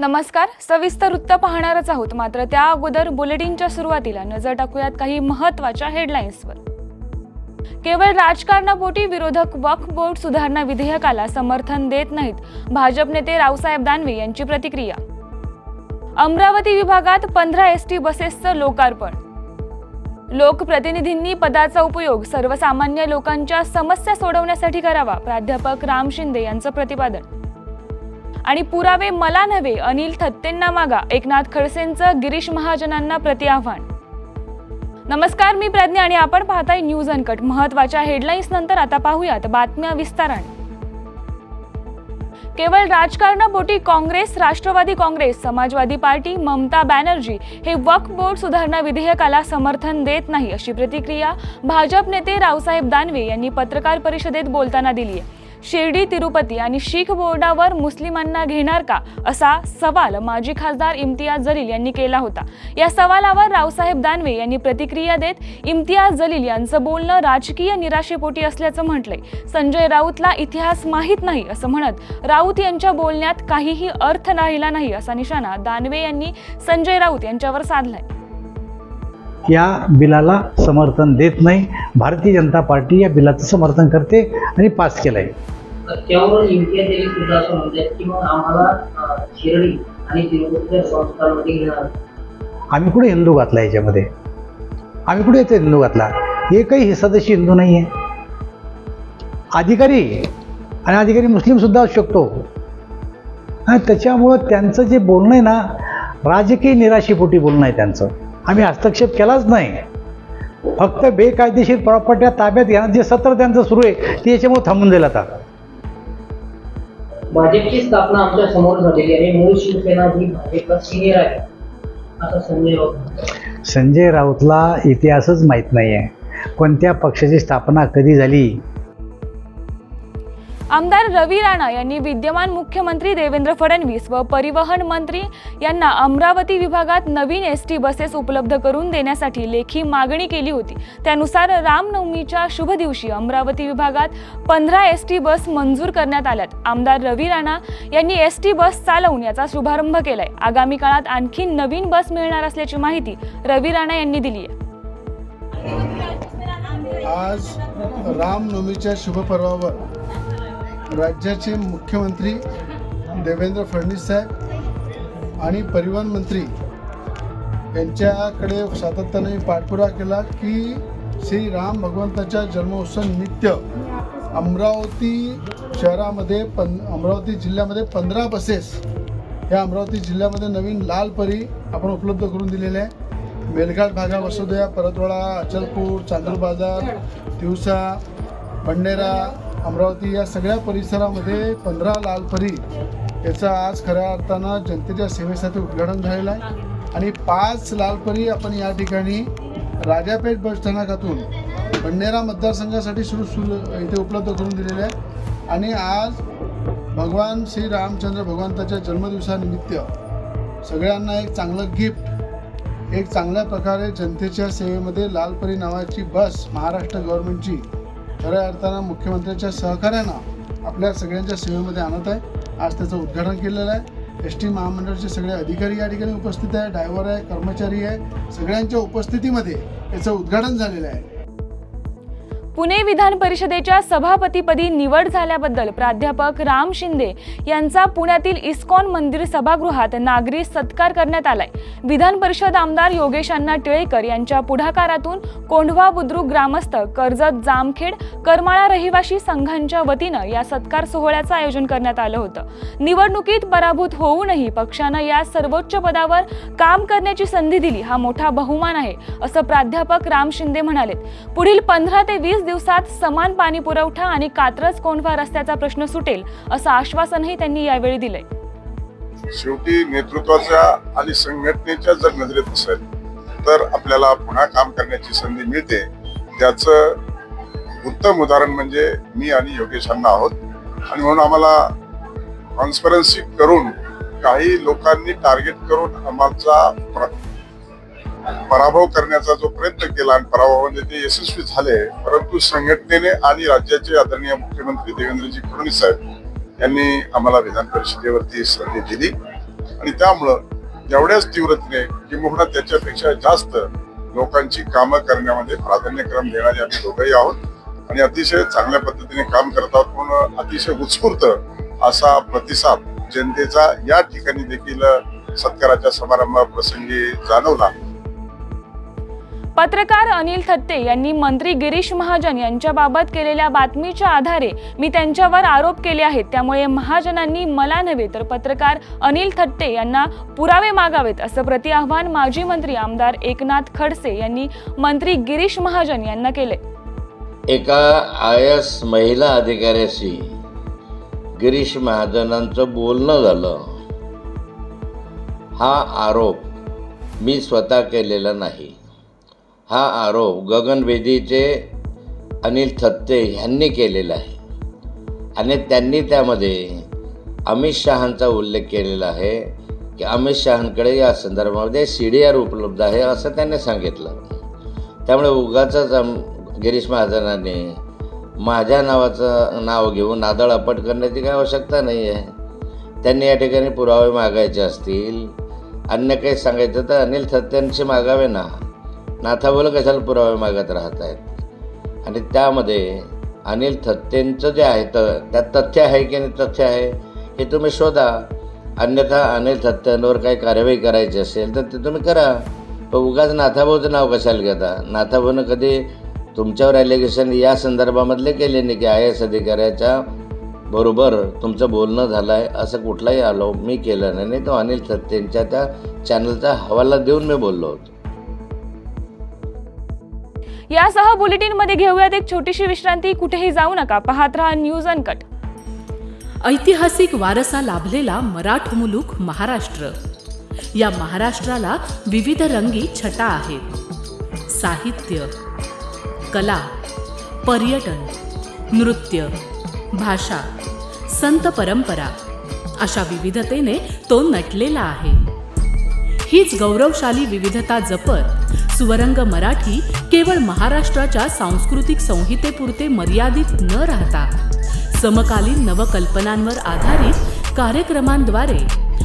नमस्कार. सविस्तर वृत्त पाहणारच आहोत, मात्र त्या अगोदर बुलेटिनच्या सुरुवातीला नजर टाकूयात काही महत्त्वाच्या हेडलाईन्सवर. केवळ राजकारणापोटी विरोधक वक्फ बोर्ड सुधारणा विधेयकाला समर्थन देत नाहीत, भाजप नेते रावसाहेब दानवे यांची प्रतिक्रिया. अमरावती विभागात 15 एसटी बसेसचं लोकार्पण. लोकप्रतिनिधींनी पदाचा उपयोग सर्वसामान्य लोकांच्या समस्या सोडवण्यासाठी करावा, प्राध्यापक राम शिंदे यांचं प्रतिपादन. आणि पुरावे मला नव्हे, अनिल थत्तेंना मागा, एकनाथ खडसेंचं गिरीश महाजनांना प्रतिआव्हान. नमस्कार, मी प्रज्ञा आणि आपण पाहताय न्यूज अनकट. महत्त्वाच्या हेडलाईन्स नंतर आता पाहूयात बातम्या विस्ताराने. केवळ राजकारणापोटी काँग्रेस, राष्ट्रवादी काँग्रेस, समाजवादी पार्टी, ममता बॅनर्जी हे वक्फ बोर्ड सुधारणा विधेयकाला समर्थन देत नाही, अशी प्रतिक्रिया भाजप नेते रावसाहेब दानवे यांनी पत्रकार परिषदेत बोलताना दिली आहे. शिर्डी, तिरुपती आणि शीख बोर्डावर मुस्लिमांना घेणार का, असा सवाल माजी खासदार इम्तियाज जलील यांनी केला होता. या सवालावर रावसाहेब दानवे यांनी प्रतिक्रिया देत इम्तियाज जलील यांचं बोलणं राजकीय निराशेपोटी असल्याचं म्हटलंय. संजय राऊतला इतिहास माहीत नाही असं म्हणत राऊत यांच्या बोलण्यात काहीही अर्थ राहिला नाही, असा निशाणा दानवे यांनी संजय राऊत यांच्यावर साधलाय. या बिलाला समर्थन देत नाही. भारतीय जनता पार्टी या बिलाचं समर्थन करते आणि पास केलंय. त्यावरून इम्तियाज जलील सुद्धा असं म्हणतात की मग आम्हाला शिर्डी आणि तिरुपतीच्या संस्थांमध्ये घेणार. आम्ही कुठे हिंदू घातला याच्यामध्ये? आम्ही कुठे याचा हिंदू घातला? एकही सदस्य हिंदू नाही आहे. अधिकारी मुस्लिम सुद्धा असू शकतो. आणि त्याच्यामुळं त्यांचं जे बोलणं आहे ना, राजकीय निराशेपोटी बोलणं आहे त्यांचं. आम्ही हस्तक्षेप केलाच नाही. फक्त बेकायदेशीर प्रॉपर्ट्या ताब्यात घेण्यात जे सत्र त्यांचं सुरू आहे ते याच्यामुळे थांबून दिलं. आता भाजपची स्थापना आमच्या समोर झालेली आहे. मूळ शिवसेना ही भाजपला सिनियर आहे असं संजय राऊत. संजय राऊतला इतिहासच माहीत नाही आहे. कोणत्या पक्षाची स्थापना कधी झाली? आमदार रवी राणा यांनी विद्यमान मुख्यमंत्री देवेंद्र फडणवीस व परिवहन मंत्री यांना अमरावती विभागात नवीन एसटी बसेस उपलब्ध करून देण्यासाठी लेखी मागणी केली होती. त्यानुसार रामनवमीच्या शुभ दिवशी अमरावती विभागात 15 एसटी बस मंजूर करण्यात आल्यात. आमदार रवी राणा यांनी एसटी बस चालवून याचा शुभारंभ केलाय. आगामी काळात आणखी नवीन बस मिळणार असल्याची माहिती रवी राणा यांनी दिली आहे. आज रामनवमीच्या शुभपर्वावर राज्याचे मुख्यमंत्री देवेंद्र फडणवीस साहेब आणि परिवहन मंत्री यांच्याकडे सातत्याने पाठपुरावा केला की श्री राम भगवंताच्या जन्मोत्सव निमित्त अमरावती शहरामध्ये अमरावती जिल्ह्यामध्ये 15 बसेस ह्या अमरावती जिल्ह्यामध्ये नवीन लाल परी आपण उपलब्ध करून दिलेल्या आहे. मेलघाट भागा, वसुधया, परतवाडा, अचलपूर, चांदूर बाजार, तिवसा, बंडेरा, अमरावती या सगळ्या परिसरामध्ये 15 लालपरी याचं आज खऱ्या अर्थानं जनतेच्या सेवेसाठी उद्घाटन झालेलं आहे. आणि 5 लालपरी आपण या ठिकाणी राजापेठ बस स्थानकातून बंडेरा मतदारसंघासाठी इथे उपलब्ध करून दिलेले आहे. आणि आज भगवान श्री रामचंद्र भगवंताच्या जन्मदिवसानिमित्त सगळ्यांना एक चांगलं गिफ्ट, एक चांगल्या प्रकारे जनतेच्या सेवेमध्ये लालपरी नावाची बस महाराष्ट्र गव्हर्नमेंटची खऱ्या अर्थानं मुख्यमंत्र्यांच्या सहकार्यानं आपल्या सगळ्यांच्या सेवेमध्ये आणत आहे. आज त्याचं उद्घाटन केलेलं आहे. एस टी महामंडळाचे सगळे अधिकारी या ठिकाणी उपस्थित आहे, ड्रायव्हर आहे, कर्मचारी आहे, सगळ्यांच्या उपस्थितीमध्ये याचं उद्घाटन झालेलं आहे. पुणे विधान परिषदेच्या सभापतीपदी निवड झाल्याबद्दल प्राध्यापक राम शिंदे यांचा पुण्यातील इस्कॉन मंदिर सभागृहात नागरी सत्कार करण्यात आलाय. विधान परिषद आमदार योगेश अण्णा टिळेकर यांच्या पुढाकारातून कोंढवा बुद्रुक ग्रामस्थ, कर्जत, जामखेड, करमाळा रहिवासी संघांच्या वतीनं या सत्कार सोहळ्याचं आयोजन करण्यात आलं होतं. निवडणुकीत पराभूत होऊनही पक्षानं या सर्वोच्च पदावर काम करण्याची संधी दिली, हा मोठा बहुमान आहे, असं प्राध्यापक राम शिंदे म्हणाले. पुढील 15 ते 20 दिवसात समान पाणी पुरवठा आणि कात्रज कोंढवा रस्त्याचा प्रश्न सुटेल, असं आश्वासनही त्यांनी यावेळी दिलंय. शेवटी नेतृत्वाच्या आणि संघटनेच्या जर नजरेत असेल तर आपल्याला पुन्हा काम करण्याची संधी मिळते. त्याचं उत्तम उदाहरण म्हणजे मी आणि योगेश अण्णा आहोत. आणि म्हणून आम्हाला कॉन्स्परन्सी करून काही लोकांनी टार्गेट करून आमचा पराभव करण्याचा जो प्रयत्न केला आणि पराभवामध्ये ते यशस्वी झाले. परंतु संघटनेने आणि राज्याचे आदरणीय मुख्यमंत्री देवेंद्रजी फडणवीस साहेब यांनी आम्हाला विधान परिषदेवरती संधी दिली आणि त्यामुळं एवढ्याच तीव्रतेने किंबहुना त्याच्यापेक्षा जास्त लोकांची कामं करण्यामध्ये प्राधान्यक्रम देणारे आम्ही दोघंही आहोत आणि अतिशय चांगल्या पद्धतीने काम करत आहोत. म्हणून अतिशय उत्स्फूर्त असा प्रतिसाद जनतेचा या ठिकाणी देखील सत्काराच्या समारंभाप्रसंगी जाणवला. पत्रकार अनिल थत्ते यांनी मंत्री गिरीश महाजन यांच्याबाबत केलेल्या बातमीच्या आधारे मी त्यांच्यावर आरोप केले आहेत, त्यामुळे महाजनांनी मला नव्हे तर पत्रकार अनिल थत्ते यांना पुरावे मागावेत असं प्रतिआव्हान माजी मंत्री आमदार एकनाथ खडसे यांनी मंत्री गिरीश महाजन यांना केले. एका IAS महिला अधिकाऱ्याशी गिरीश महाजनांचं बोलणं झालं, हा आरोप मी स्वतः केलेला नाही. हा आरोप गगनवेदीचे अनिल थत्ते यांनी केलेला आहे आणि त्यांनी त्यामध्ये अमित शहांचा उल्लेख केलेला आहे की अमित शहांकडे या संदर्भामध्ये CDR उपलब्ध आहे असं त्यांनी सांगितलं. त्यामुळे उगाचच गिरीश महाजनांनी माझ्या नावाचं नाव घेऊन नादळ अपट करण्याची काही आवश्यकता नाही आहे. त्यांनी या ठिकाणी पुरावे मागायचे असतील, अन्य काही सांगायचं तर अनिल थत्तेंशी मागावे ना. नाथाबोल कशाला पुरावे मागत राहत आहेत. आणि त्यामध्ये अनिल थत्तेंचं जे आहे तर त्यात तथ्य आहे की नाही तथ्य आहे हे तुम्ही शोधा. अन्यथा अनिल थत्तेंवर काही कारवाई करायची असेल तर ते तुम्ही करा. पण उगाच नाथाभाऊचं नाव कशाला घेता. नाथाभाऊनं कधी तुमच्यावर ॲलिगेशन या संदर्भामधले केले नाही की IAS अधिकाऱ्याच्या बरोबर तुमचं बोलणं झालं आहे असं कुठलाही आरोप मी केला नाही. तो अनिल थत्तेंच्या त्या चॅनलचा हवाला देऊन मी बोललो होतो. यासह बुलेटिनमध्ये घेऊयात एक छोटीशी विश्रांती. कुठेही जाऊ नका, पाहत रहा न्यूज अनकट. ऐतिहासिक वारसा लाभलेला मराठ मुलूक महाराष्ट्र. या महाराष्ट्राला विविध रंगी छटा आहेत. साहित्य, कला, पर्यटन, नृत्य, भाषा, संत परंपरा अशा विविधतेने तो नटलेला आहे. हीच गौरवशाली विविधता जपत स्वरंग मराठी केवळ महाराष्ट्राच्या सांस्कृतिक संहितेपुरते मर्यादित न राहता समकालीन नवकल्पनांवर आधारित कार्यक्रमांद्वारे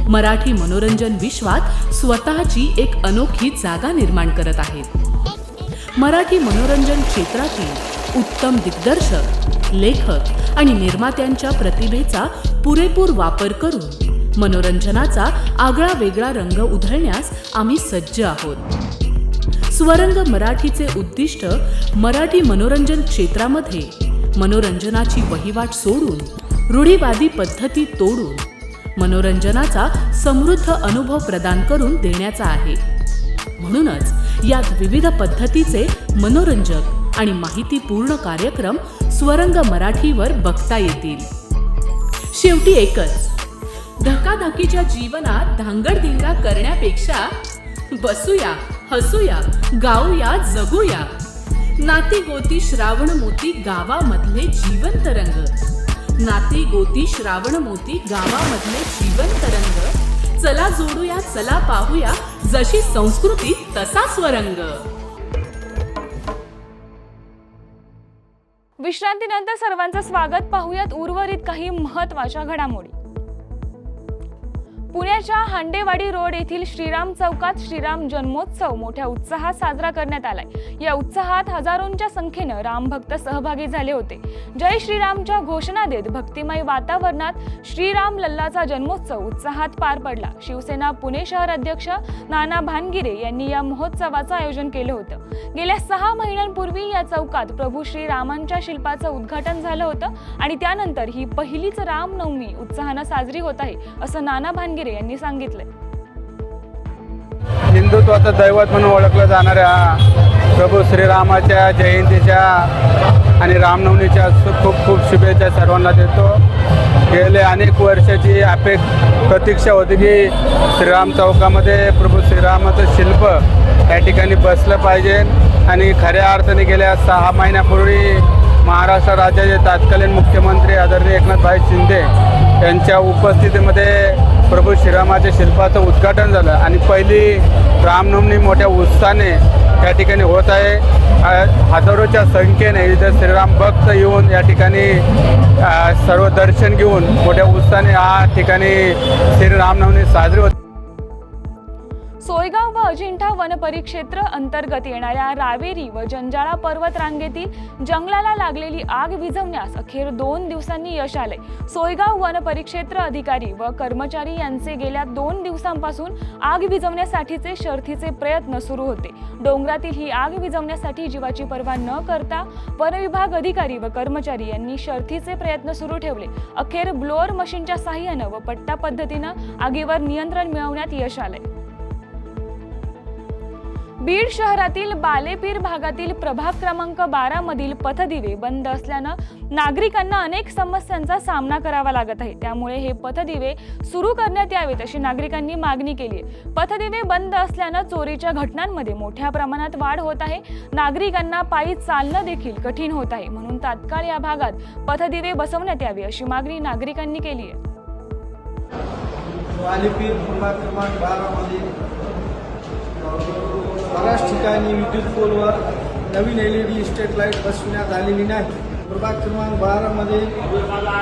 मराठी मनोरंजन विश्वात स्वतःची एक अनोखी जागा निर्माण करत आहेत. मराठी मनोरंजन क्षेत्रातील उत्तम दिग्दर्शक, लेखक आणि निर्मात्यांच्या प्रतिभेचा पुरेपूर वापर करून मनोरंजनाचा आगळा वेगळा रंग उधळण्यास आम्ही सज्ज आहोत. स्वरंग मराठीचे उद्दिष्ट मराठी मनोरंजन क्षेत्रामध्ये मनोरंजनाची वहिवाट सोडून रूढीवादी पद्धती तोडून मनोरंजनाचा समृद्ध अनुभव प्रदान करून देण्याचा आहे. म्हणूनच यात विविध पद्धतीचे मनोरंजक आणि माहितीपूर्ण कार्यक्रम स्वरंग मराठीवर बघता येतील. शेवटी एकच, धकाधकीच्या जीवनात धांगडधिंगा करण्यापेक्षा बसूया, हसूया, गाऊया, जगूया. नाती गोती श्रावण मोती गावामधले जीवंत रंग. नाती गोती श्रावण मोती गावामधले जीवंत रंग. चला जोडूया, चला पाहूया, जशी संस्कृती तसा स्वरंग. विश्रांतीनंतर सर्वांचं स्वागत. पाहूयात उर्वरित काही महत्त्वाच्या घडामोडी. पुण्याच्या हांडेवाडी रोड येथील श्रीराम चौकात श्रीराम जन्मोत्सव मोठ्या उत्साहात साजरा करण्यात आलाय. या उत्साहात हजारोंच्या संख्येनं रामभक्त सहभागी झाले होते. जय श्रीरामच्या घोषणा देत भक्तिमय वातावरणात श्रीराम लल्लाचा जन्मोत्सव उत्साहात पार पडला. शिवसेना पुणे शहर अध्यक्ष नाना भानगिरे यांनी या महोत्सवाचं आयोजन केलं होतं. गेल्या 6 महिन्यांपूर्वी या चौकात प्रभू श्रीरामांच्या शिल्पाचं उद्घाटन झालं होतं आणि त्यानंतर ही पहिलीच रामनवमी उत्साहानं साजरी होत आहे असं नाना भानगिरे यांनी सांगितले. हिंदुत्वाचं दैवत म्हणून ओळखलं जाणाऱ्या प्रभू श्रीरामाच्या जयंतीच्या आणि रामनवमीच्या खूप खूप शुभेच्छा सर्वांना देतो. गेले अनेक वर्षाची प्रतीक्षा होती की श्रीराम चौकामध्ये प्रभू श्रीरामाचं शिल्प या ठिकाणी बसलं पाहिजे आणि खऱ्या अर्थाने गेल्या 6 महिन्यापूर्वी महाराष्ट्र राज्याचे तत्कालीन मुख्यमंत्री आदरणीय एकनाथभाई शिंदे यांच्या उपस्थितीमध्ये प्रभू श्रीरामाच्या शिल्पाचं उद्घाटन झालं आणि पहिली रामनवमी मोठ्या उत्साहाने या ठिकाणी होत आहे. हजारोच्या संख्येने इथं श्रीराम भक्त येऊन या ठिकाणी सर्व दर्शन घेऊन मोठ्या उत्साहाने या ठिकाणी श्रीरामनवमी साजरी होते. सोयगाव व अजिंठा वन परिक्षेत्र अंतर्गत येणाऱ्या रावेरी व जंजाळा पर्वत रांगेतील जंगलाला लागलेली आग विझवण्यास अखेर 2 दिवसांनी यश आले. सोयगाव वन परिक्षेत्र अधिकारी व कर्मचारी यांचे गेल्या 2 दिवसांपासून आग विझवण्यासाठीचे शर्थीचे प्रयत्न सुरू होते. डोंगरातील ही आग विझवण्यासाठी जीवाची पर्वा न करता वन विभाग अधिकारी व कर्मचारी यांनी शर्थीचे प्रयत्न सुरू ठेवले. अखेर ब्लोअर मशीनच्या साहाय्यानं व पट्टा पद्धतीनं आगीवर नियंत्रण मिळवण्यात यश आले. बीड शहरातील बालेपीर भागातील प्रभाग क्रमांक 12 मधील पथदिवे बंद असल्यानं नागरिकांना अनेक समस्यांचा सामना करावा लागत आहे. त्यामुळे हे पथदिवे सुरू करण्यात यावेत अशी नागरिकांनी मागणी केली आहे. पथदिवे बंद असल्यानं चोरीच्या घटनांमध्ये मोठ्या प्रमाणात वाढ होत आहे. नागरिकांना पायी चालणं देखील कठीण होत आहे. म्हणून तात्काळ या भागात पथदिवे बसवण्यात यावे अशी मागणी नागरिकांनी केली आहे. बालेपीर प्रभाग क्रमांक 12 मध्ये बऱ्याच ठिकाणी विद्युत पोलवर नवीन LED स्ट्रीट लाईट बसवण्यात आलेली नाही. प्रभाग क्रमांक 12 मध्ये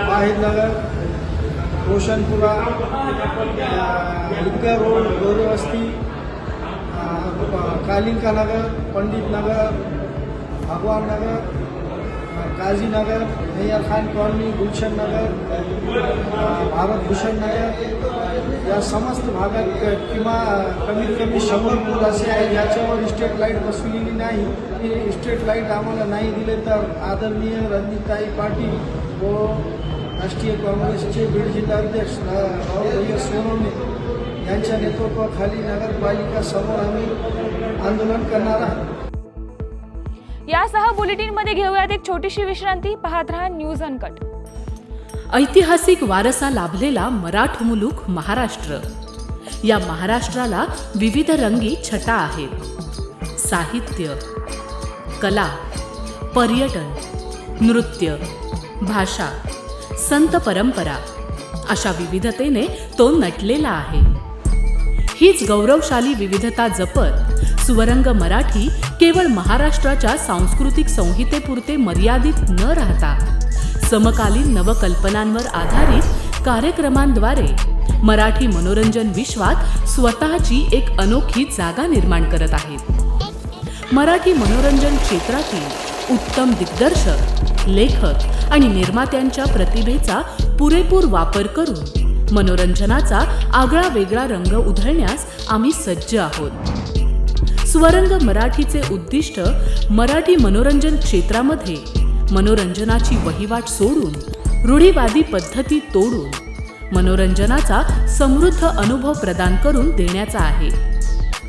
बाहेरनगर, रोशनपुरा, लिंगा रोड, गोरेवस्ती, कालिंका नगर, पंडित नगर, भगवान नगर, काजी नगर, नैयर खान कॉलनी, गुलशन नगर, भारत भूषण नगर या समस्त भागात कमीत कमी 100 पूल असे आहे ज्याच्यावर स्ट्रीट लाईट बसवलेली नाही. ही स्ट्रीट लाईट आम्हाला नाही दिले तर आदरणीय रणजितताई पाटील व राष्ट्रीय काँग्रेसचे बीड जिल्हाध्यक्ष राहुल सोनवणे यांच्या नेतृत्वाखाली नगरपालिका समोर आम्ही आंदोलन करणार आहोत. यासह बुलेटिनमध्ये घेऊयात एक छोटीशी विश्रांती. पाहत रहा न्यूज अनकट. ऐतिहासिक वारसा लाभलेला मराठ मुलूक महाराष्ट्र. या महाराष्ट्राला विविध रंगी छटा आहेत. साहित्य, कला, पर्यटन, नृत्य, भाषा, संत परंपरा अशा विविधतेने तो नटलेला आहे. हीच गौरवशाली विविधता जपत सुवरंग मराठी केवळ महाराष्ट्राच्या सांस्कृतिक संहितेपुरते मर्यादित न राहता समकालीन नवकल्पनांवर आधारित कार्यक्रमांद्वारे मराठी मनोरंजन विश्वात स्वतःची एक अनोखी जागा निर्माण करत आहेत. मराठी मनोरंजन क्षेत्रातील उत्तम दिग्दर्शक, लेखक आणि निर्मात्यांच्या प्रतिभेचा पुरेपूर वापर करून मनोरंजनाचा आगळा वेगळा रंग उधळण्यास आम्ही सज्ज आहोत. स्वरंग मराठीचे उद्दिष्ट मराठी मनोरंजन क्षेत्रामध्ये मनोरंजनाची वहिवाट सोडून, रूढीवादी पद्धती तोडून मनोरंजनाचा समृद्ध अनुभव प्रदान करून देण्याचा आहे.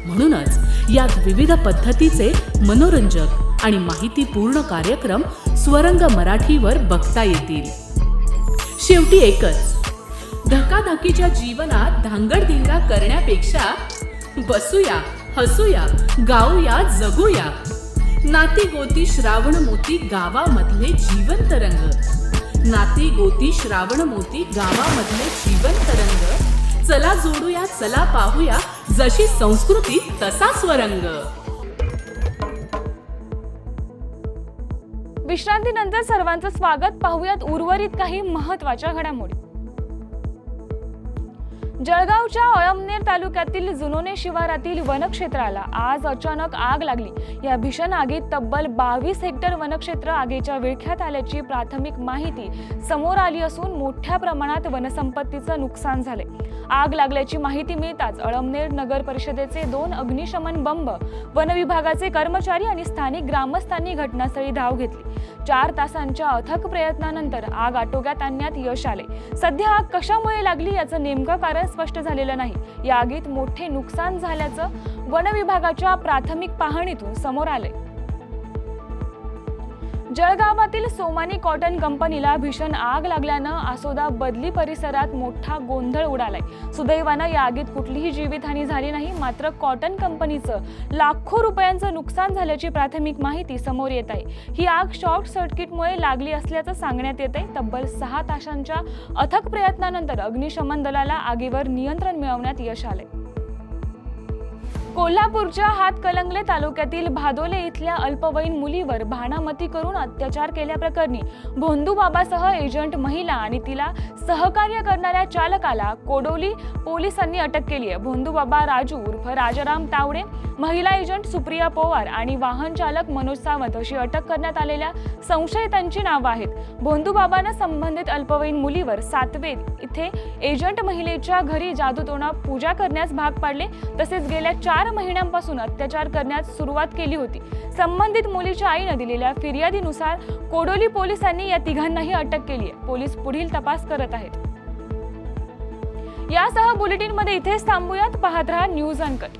म्हणूनच यात विविध पद्धतीचे मनोरंजक आणि माहितीपूर्ण कार्यक्रम स्वरंग मराठीवर बघता येतील. शेवटी एकच, धकाधकीच्या जीवनात धांगडधिंगा करण्यापेक्षा बसूया, हसूया, गाऊया, जगूया. नाती गोती श्रावण मोती गावामधले जिवंत रंग. नाती गोती श्रावण मोती गावामधले जिवंत रंग. चला जोडूया, चला पाहूया, जशी संस्कृती तसा स्वरंग. विश्रांतीनंतर सर्वांचं स्वागत. पाहूयात उर्वरित काही महत्त्वाच्या घडामोडी. जळगावच्या अळमनेर तालुक्यातील जुनोने शिवारातील वनक्षेत्राला आज अचानक आग लागली. या भीषण आगीत तब्बल 22 हेक्टर वनक्षेत्र आगीच्या विळख्यात आल्याची प्राथमिक माहिती समोर आली असून मोठ्या प्रमाणात वनसंपत्तीचं नुकसान झाले. आग लागल्याची माहिती मिळताच अळमनेर नगर परिषदेचे 2 अग्निशमन बंब, वन विभागाचे कर्मचारी आणि स्थानिक ग्रामस्थांनी घटनास्थळी धाव घेतली. 4 तासांच्या अथक प्रयत्नानंतर आग आटोक्यात आणण्यात यश आले. सध्या आग कशामुळे लागली याचं नेमकं कारण स्पष्ट झालेलं नाही. या आगीत मोठे नुकसान झाल्याचं वन विभागाच्या प्राथमिक पाहणीतून समोर आले. जळगावातील सोमानी कॉटन कंपनीला भीषण आग लागल्यानं आसोदा बदली परिसरात मोठा गोंधळ उडालाय. सुदैवानं या आगीत कुठलीही जीवितहानी झाली नाही. मात्र कॉटन कंपनीचं लाखो रुपयांचं नुकसान झाल्याची प्राथमिक माहिती समोर येत आहे. ही आग शॉर्ट सर्किटमुळे लागली असल्याचं सांगण्यात येत आहे. तब्बल 6 तासांच्या अथक प्रयत्नानंतर अग्निशमन दलाला आगीवर नियंत्रण मिळवण्यात यश आले. कोल्हापूरच्या हातकणंगले तालुक्यातील भादोले इथल्या अल्पवयीन मुलीवर भाणामती करून अत्याचार केल्याप्रकरणी भोंदूबाबासह एजंट महिला आणि तिला सहकार्य करणाऱ्या चालकाला कोडोली पोलिसांनी अटक केली आहे. भोंदूबाबा राजू उर्फ राजाराम तावडे, महिला एजंट सुप्रिया पवार आणि वाहन चालक मनोज सावंत अशी अटक करण्यात आलेल्या संशयितांची नावं आहेत. भोंदूबाबानं संबंधित अल्पवयीन मुलीवर सातवेद इथे एजंट महिलेच्या घरी जादूटोणा पूजा करण्यास भाग पाडले, तसेच गेल्या 4 महिन्यांपासून अत्याचार करण्यास सुरुवात केली होती. संबंधित मुलीच्या आईनं दिलेल्या फिर्यादीनुसार कोडोली पोलिसांनी या तिघांनाही अटक केली आहे. पोलीस पुढील तपास करत आहेत. यासह बुलेटिनमध्ये इथेच थांबूयात. पाहत रहा न्यूज अनकट.